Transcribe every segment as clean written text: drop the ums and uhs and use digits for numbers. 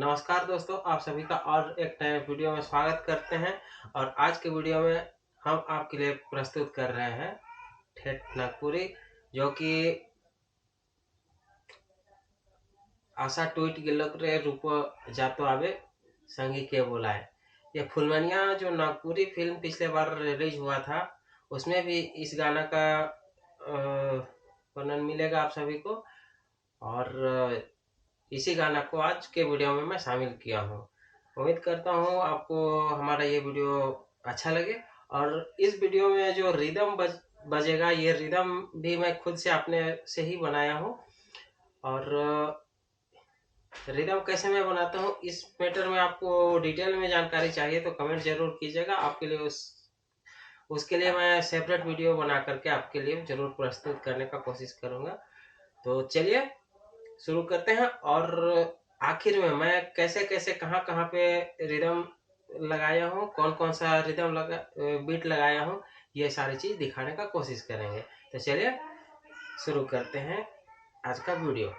नमस्कार दोस्तों, आप सभी का और एक नए वीडियो में स्वागत करते हैं। और आज के वीडियो में हम आपके लिए प्रस्तुत कर रहे हैं ठेठ नागपुरी, जो कि आशा ट्वीट गिल्लोरे रूप जातो आवे संगी के बोलाए। ये फुलमनिया जो नागपुरी फिल्म पिछले बार रिलीज हुआ था, उसमें भी इस गाना का वर्णन मिलेगा आप सभी को। और इसी गाना को आज के वीडियो में मैं शामिल किया हूँ। उम्मीद करता हूँ आपको हमारा ये वीडियो अच्छा लगे। और इस वीडियो में जो रिदम बजेगा, ये रिदम भी मैं खुद से अपने से ही बनाया हूँ। और रिदम कैसे मैं बनाता हूँ, इस मैटर में आपको डिटेल में जानकारी चाहिए तो कमेंट जरूर कीजिएगा। आपके लिए उसके लिए मैं सेपरेट वीडियो बना करके आपके लिए जरूर प्रस्तुत करने का कोशिश करूँगा। तो चलिए शुरू करते हैं। और आखिर में मैं कैसे कैसे कहाँ कहाँ पे रिदम लगाया हूँ, कौन कौन सा रिदम बीट लगाया हूँ, ये सारी चीज दिखाने का कोशिश करेंगे। तो चलिए शुरू करते हैं आज का वीडियो।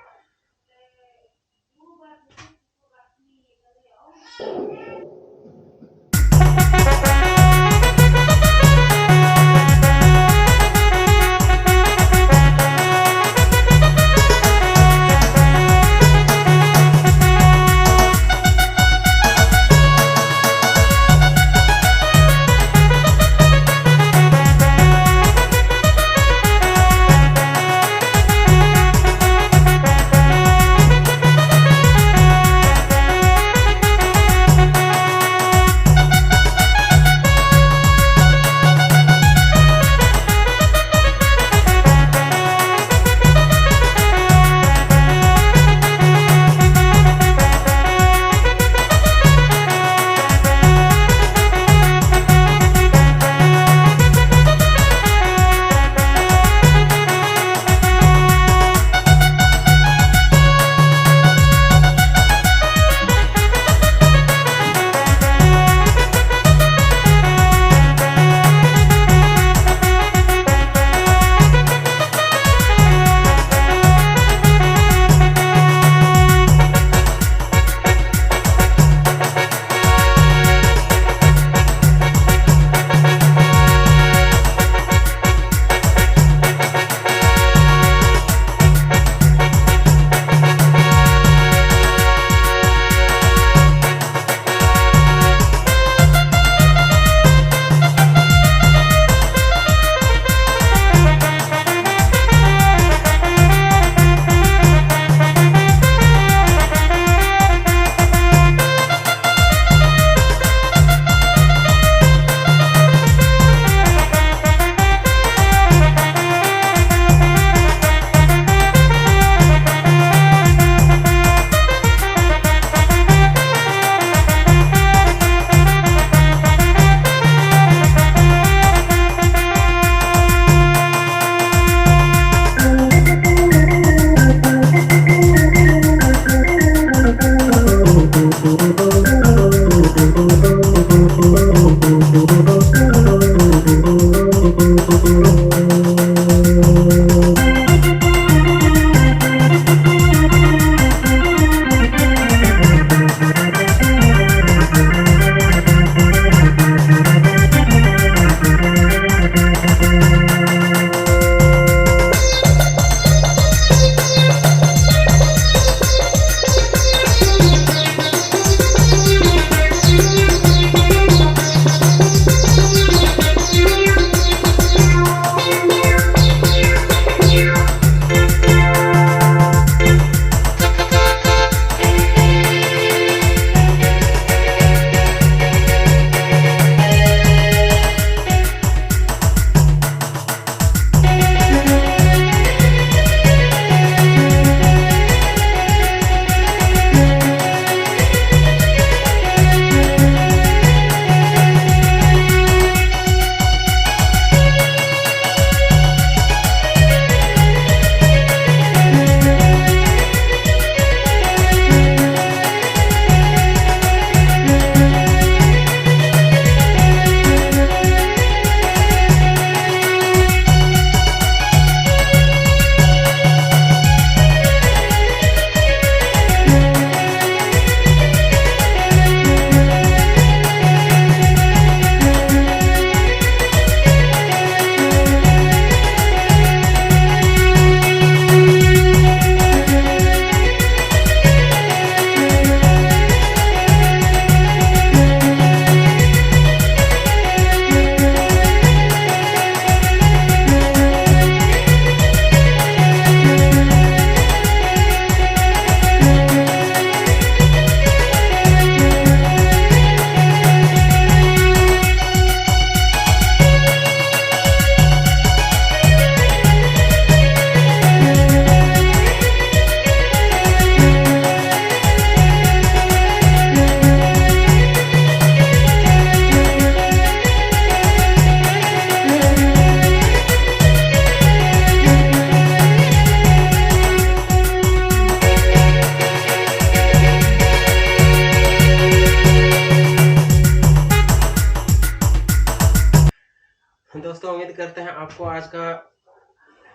आज का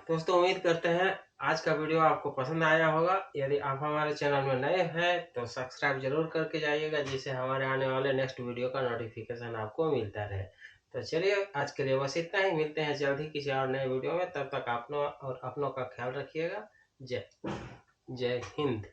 दोस्तों उम्मीद करते हैं आज का वीडियो आपको पसंद आया होगा। यदि आप हमारे चैनल में नए हैं तो सब्सक्राइब जरूर करके जाइएगा, जिससे हमारे आने वाले नेक्स्ट वीडियो का नोटिफिकेशन आपको मिलता रहे। तो चलिए आज के लिए बस इतना ही, मिलते हैं जल्द ही किसी और नए वीडियो में। तब तक अपनों और अपनों का ख्याल रखिएगा। जय हिंद।